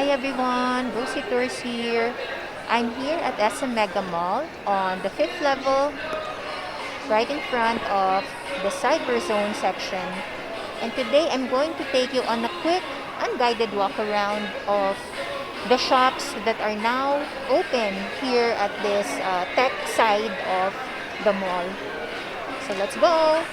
Hi everyone, roseytours here. I'm here at SM Megamall on the 5th level, right in front of the Cyberzone section. And today I'm going to take you on a quick, unguided walk around of the shops that are now open here at this tech side of the mall. So let's go!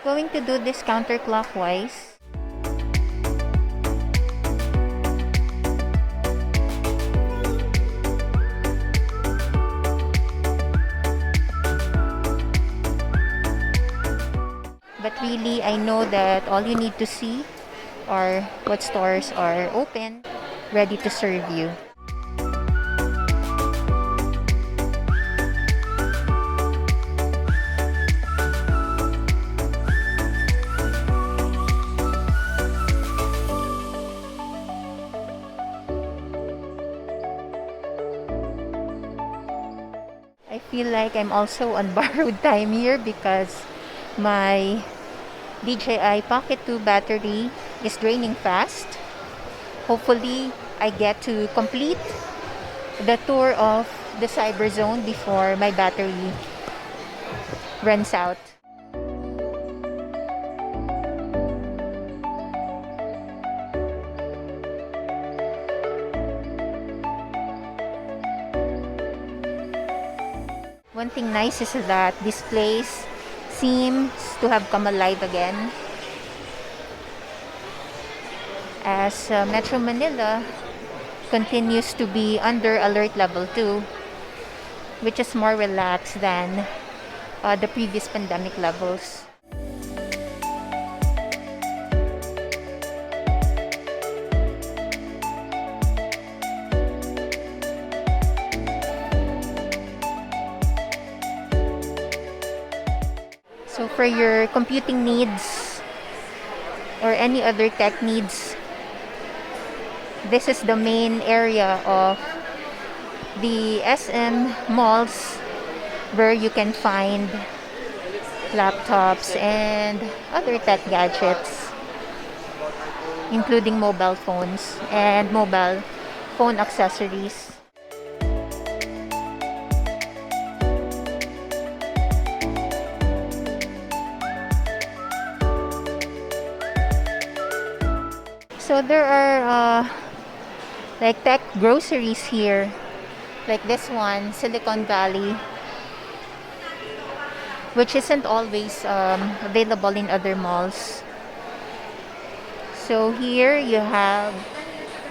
Going to do this counterclockwise. But really, I know that all you need to see are what stores are open, ready to serve you. I feel like I'm also on borrowed time here because my DJI Pocket 2 battery is draining fast. Hopefully, I get to complete the tour of the Cyberzone before my battery runs out. One thing nice is that this place seems to have come alive again, as Metro Manila continues to be under alert level 2, which is more relaxed than the previous pandemic levels. So for your computing needs or any other tech needs, this is the main area of the SM malls where you can find laptops and other tech gadgets, including mobile phones and mobile phone accessories. So there are like tech groceries here, like this one, Silicon Valley, which isn't always available in other malls. So here you have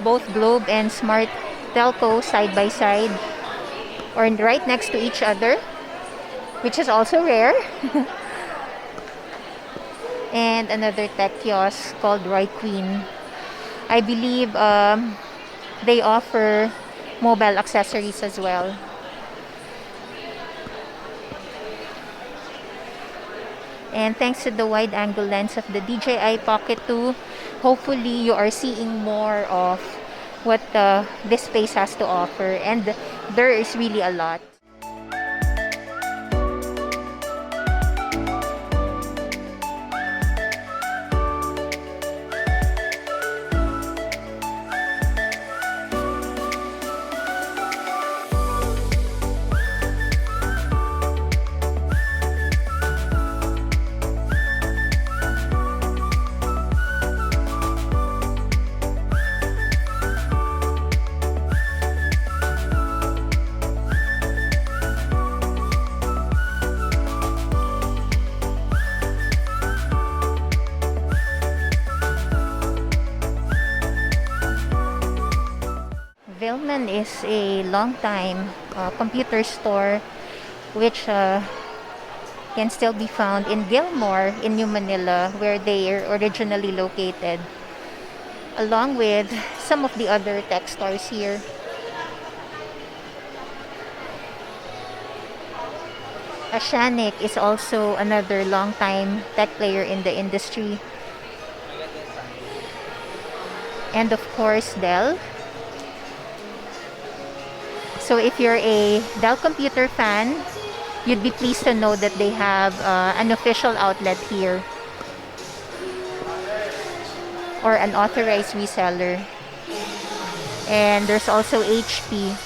both Globe and Smart Telco side by side, or right next to each other, which is also rare. And another tech kiosk called Roy Queen. I believe they offer mobile accessories as well. And thanks to the wide angle lens of the DJI Pocket 2, hopefully you are seeing more of what this space has to offer, and there is really a lot. Vilman is a long time computer store which can still be found in Gilmore in New Manila, where they are originally located, along with some of the other tech stores here. Ashanik is also another long-time tech player in the industry. And of course, Dell. So if you're a Dell computer fan, you'd be pleased to know that they have an official outlet here, or an authorized reseller. And there's also HP.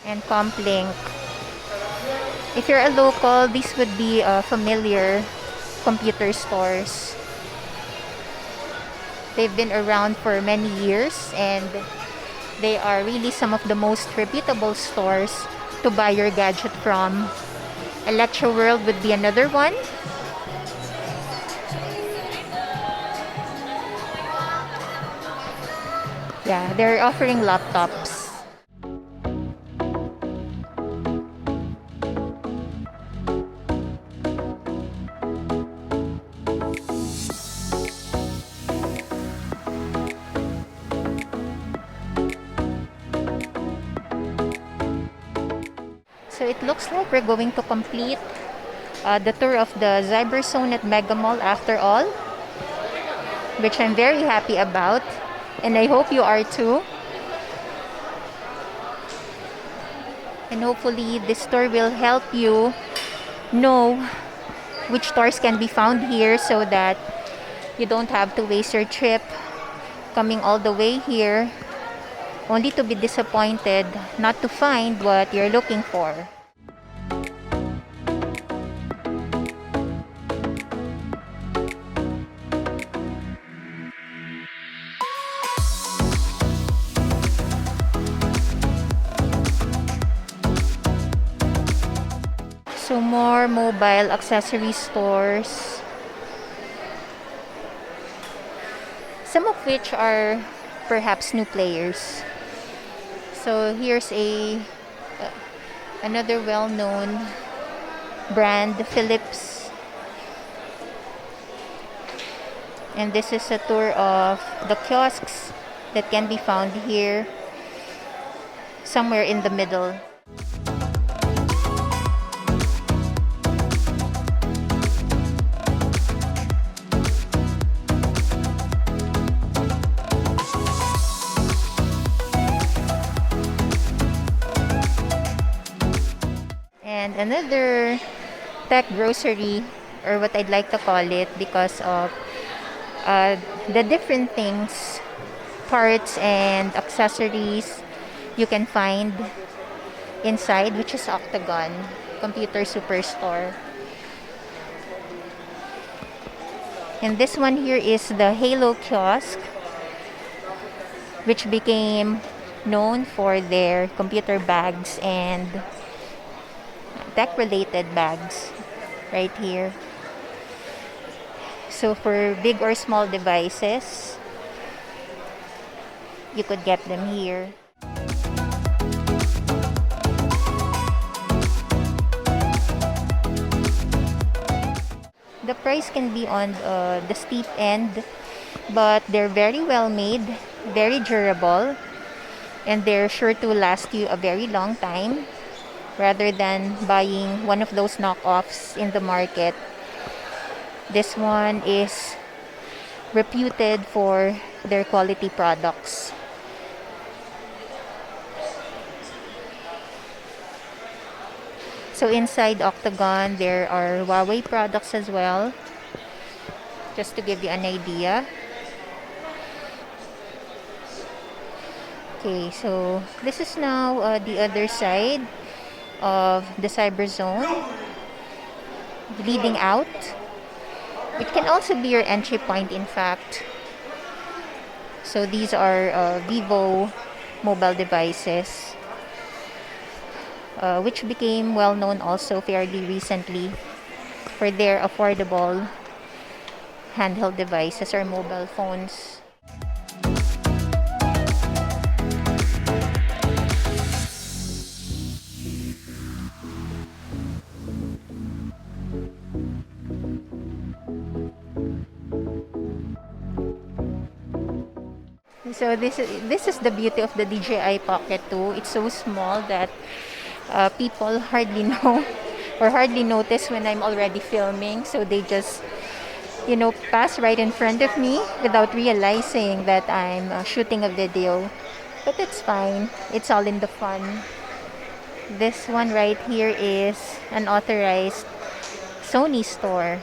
And Complink. If you're a local, these would be familiar computer stores. They've been around for many years, and they are really some of the most reputable stores to buy your gadget from. Electroworld would be another one. Yeah, they're offering laptops. So it looks like we're going to complete the tour of the Cyberzone at Megamall after all, which I'm very happy about, and I hope you are too. And hopefully this tour will help you know which stores can be found here, so that you don't have to waste your trip coming all the way here only to be disappointed not to find what you're looking for. So more mobile accessory stores, some of which are perhaps new players. So here's another well-known brand, Philips. And this is a tour of the kiosks that can be found here, somewhere in the middle. And another tech grocery, or what I'd like to call it, because of the different things, parts and accessories you can find inside, which is Octagon Computer Superstore. And this one here is the Halo kiosk, which became known for their computer bags and tech-related bags right here. So for big or small devices, you could get them here. The price can be on the steep end, but they're very well made, very durable, and they're sure to last you a very long time, rather than buying one of those knockoffs in the market. This one is reputed for their quality products. So inside Octagon, there are Huawei products as well, just to give you an idea. Okay, so this is now the other side of the Cyberzone, leading out. It can also be your entry point, in fact. So these are Vivo mobile devices, which became well known also fairly recently for their affordable handheld devices or mobile phones. So this is the beauty of the DJI Pocket 2. It's so small that people hardly know or hardly notice when I'm already filming. So they just, pass right in front of me without realizing that I'm shooting a video. But it's fine. It's all in the fun. This one right here is an authorized Sony store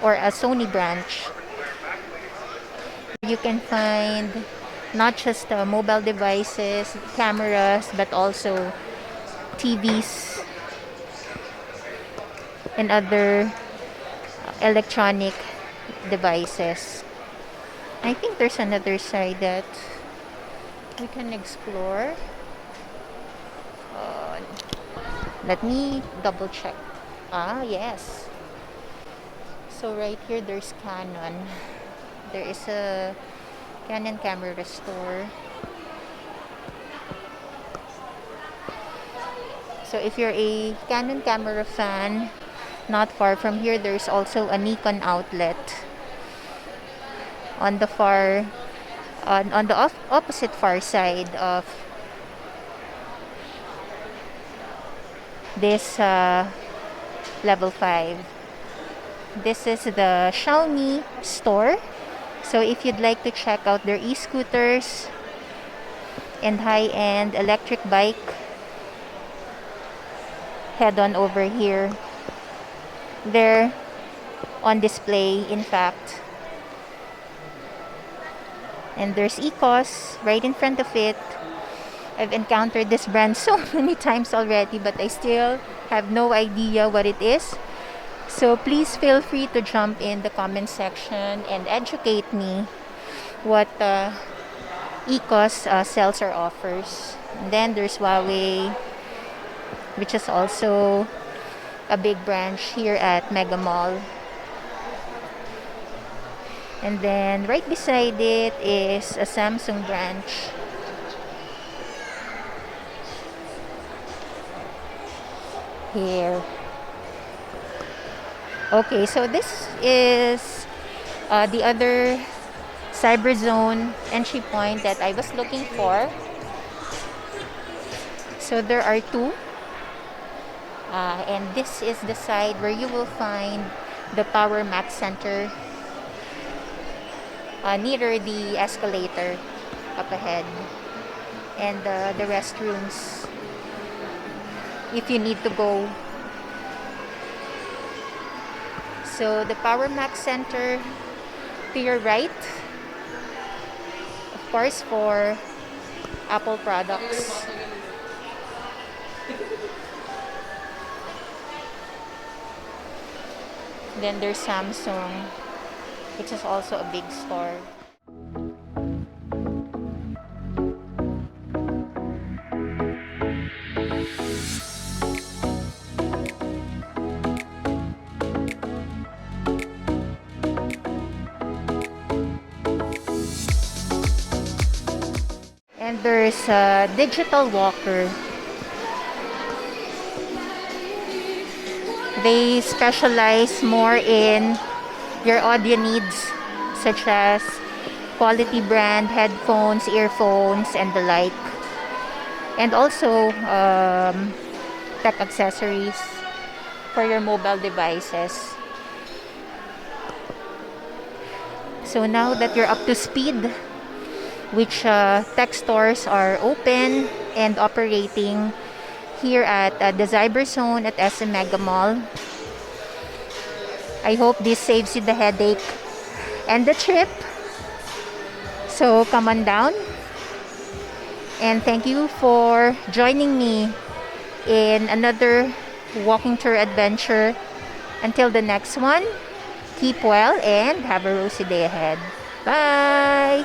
or a Sony branch. You can find not just mobile devices, cameras, but also TVs and other electronic devices. I think there's another side that we can explore. Let me double check. Yes. So right here there's Canon. There is a Canon Camera store. So if you're a Canon Camera fan, not far from here there's also a Nikon outlet. On the opposite far side of this level 5. This is the Xiaomi Store. So if you'd like to check out their e-scooters and high-end electric bike, head on over here. They're on display, in fact. And there's ECOS right in front of it. I've encountered this brand so many times already, but I still have no idea what it is. So please feel free to jump in the comment section and educate me what ECOS sells or offers. And then there's Huawei, which is also a big branch here at Megamall. And then right beside it is a Samsung branch. Here. Okay, so this is the other Cyberzone entry point that I was looking for. So there are two. And this is the side where you will find the Power Max Center near the escalator up ahead. And the restrooms if you need to go. So the Power Max Center to your right, of course, for Apple products. Then there's Samsung, which is also a big store. And there's a digital walker. They specialize more in your audio needs, such as quality brand headphones, earphones, and the like. And also tech accessories for your mobile devices. So now that you're up to speed, which tech stores are open and operating here at the Cyberzone at SM Megamall. I hope this saves you the headache and the trip. So come on down. And thank you for joining me in another walking tour adventure. Until the next one, keep well and have a rosy day ahead. Bye!